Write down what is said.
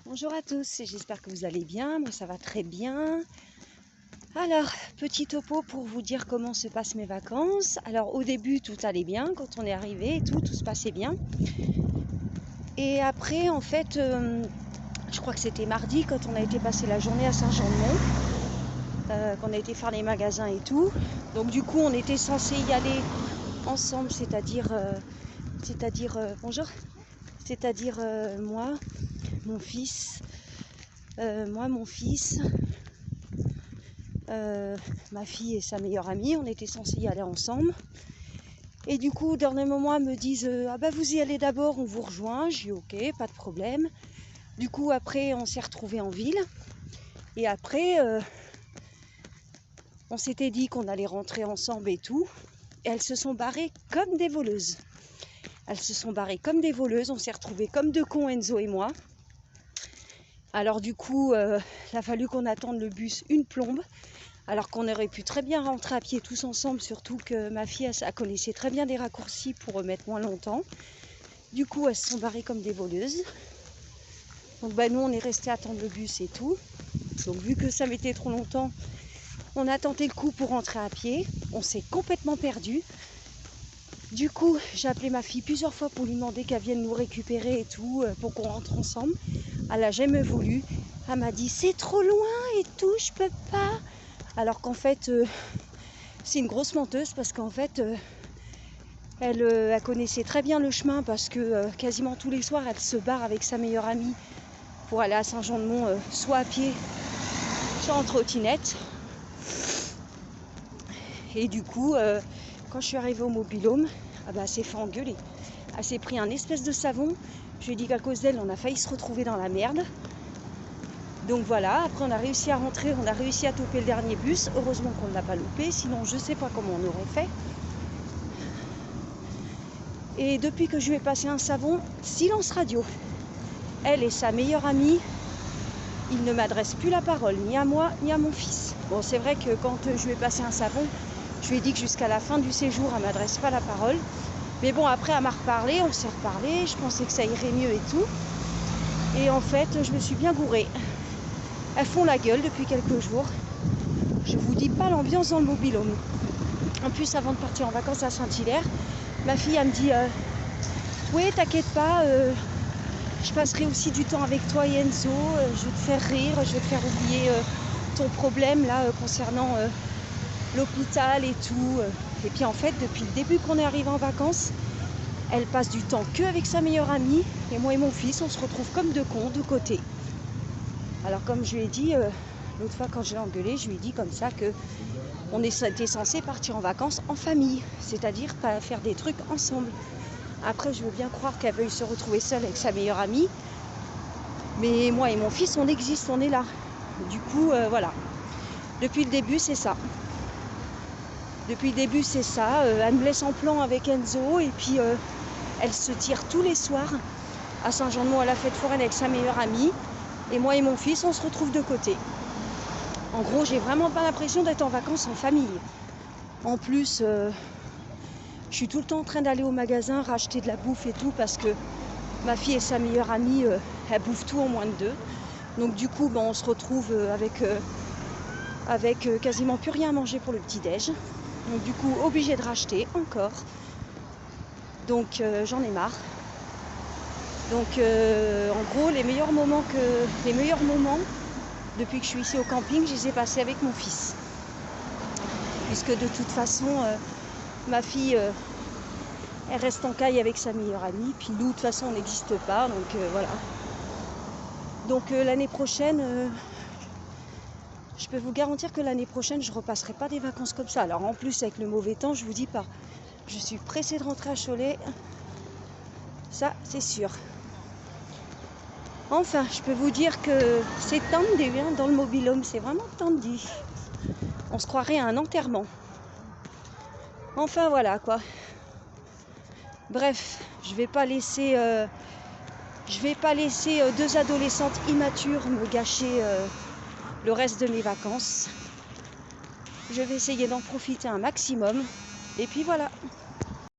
Bonjour à tous, j'espère que vous allez bien, moi ça va très bien. Alors, petit topo pour vous dire comment se passent mes vacances. Alors au début tout allait bien, quand on est arrivé et tout se passait bien. Et après en fait, je crois que c'était mardi quand on a été passer la journée à Saint-Jean-de-Mont, qu'on a été faire les magasins et tout. Donc du coup on était censé y aller ensemble, bonjour, c'est-à-dire moi, mon fils, ma fille et sa meilleure amie, on était censés y aller ensemble. Et du coup, au dernier moment, elles me disent ah bah vous y allez d'abord, on vous rejoint. Je dis ok, pas de problème. Du coup, après, on s'est retrouvés en ville. Et après, on s'était dit qu'on allait rentrer ensemble et tout. Et elles se sont barrées comme des voleuses. Elles se sont barrées comme des voleuses. On s'est retrouvés comme deux cons, Enzo et moi. Alors du coup, il a fallu qu'on attende le bus une plombe. Alors qu'on aurait pu très bien rentrer à pied tous ensemble, surtout que ma fille, elle connaissait très bien des raccourcis pour mettre moins longtemps. Du coup, elles se sont barrées comme des voleuses. Donc nous, on est resté attendre le bus et tout. Donc vu que ça mettait trop longtemps, on a tenté le coup pour rentrer à pied. On s'est complètement perdu. Du coup, j'ai appelé ma fille plusieurs fois pour lui demander qu'elle vienne nous récupérer et tout, pour qu'on rentre ensemble. Elle n'a jamais voulu. Elle m'a dit c'est trop loin et tout, je peux pas. Alors qu'en fait, c'est une grosse menteuse parce qu'en fait, elle connaissait très bien le chemin parce que quasiment tous les soirs, elle se barre avec sa meilleure amie pour aller à Saint-Jean-de-Mont, soit à pied, soit en trottinette. Et du coup, quand je suis arrivée au mobil-home, elle s'est fait engueuler. Elle s'est pris un espèce de savon. Je lui ai dit qu'à cause d'elle, on a failli se retrouver dans la merde. Donc voilà, après on a réussi à rentrer, on a réussi à toper le dernier bus. Heureusement qu'on ne l'a pas loupé, sinon je ne sais pas comment on aurait fait. Et depuis que je lui ai passé un savon, silence radio. Elle et sa meilleure amie, ils ne m'adressent plus la parole, ni à moi, ni à mon fils. Bon, c'est vrai que quand je lui ai passé un savon, je lui ai dit que jusqu'à la fin du séjour, elle ne m'adresse pas la parole. Mais bon, après, elle m'a reparlé, on s'est reparlé, je pensais que ça irait mieux et tout. Et en fait, je me suis bien gourée. Elles font la gueule depuis quelques jours. Je vous dis pas l'ambiance dans le mobil-home. En plus, avant de partir en vacances à Saint-Hilaire, ma fille, elle me dit oui, t'inquiète pas, je passerai aussi du temps avec toi et Enzo, je vais te faire rire, je vais te faire oublier ton problème là concernant l'hôpital et tout. Et puis en fait, depuis le début qu'on est arrivé en vacances, elle passe du temps qu'avec sa meilleure amie, et moi et mon fils, on se retrouve comme deux cons de côté. Alors comme je lui ai dit, l'autre fois quand je l'ai engueulée, je lui ai dit comme ça que on était censé partir en vacances en famille, c'est-à-dire pas faire des trucs ensemble. Après, je veux bien croire qu'elle veuille se retrouver seule avec sa meilleure amie, mais moi et mon fils, on existe, on est là. Du coup, voilà. Depuis le début, c'est ça. Depuis le début, c'est ça. Elle me laisse en plan avec Enzo, et puis elle se tire tous les soirs à Saint-Jean-de-Mont à la fête foraine avec sa meilleure amie. Et moi et mon fils, on se retrouve de côté. En gros, j'ai vraiment pas l'impression d'être en vacances en famille. En plus, je suis tout le temps en train d'aller au magasin, racheter de la bouffe et tout, parce que ma fille et sa meilleure amie, elles bouffent tout en moins de 2. Donc du coup, on se retrouve avec quasiment plus rien à manger pour le petit-déj. Donc du coup, obligée de racheter encore. Donc j'en ai marre. Donc en gros, les meilleurs moments depuis que je suis ici au camping, je les ai passés avec mon fils. Puisque de toute façon, ma fille, elle reste en caille avec sa meilleure amie. Puis nous, de toute façon, on n'existe pas. Donc voilà. Donc l'année prochaine, je peux vous garantir que l'année prochaine, je ne repasserai pas des vacances comme ça. Alors en plus, avec le mauvais temps, je vous dis pas. Je suis pressée de rentrer à Cholet. Ça, c'est sûr. Enfin, je peux vous dire que c'est tendu hein, dans le mobil-home. C'est vraiment tendu. On se croirait à un enterrement. Enfin, voilà quoi. Bref, je vais pas laisser deux adolescentes immatures me gâcher le reste de mes vacances. Je vais essayer d'en profiter un maximum. Et puis voilà.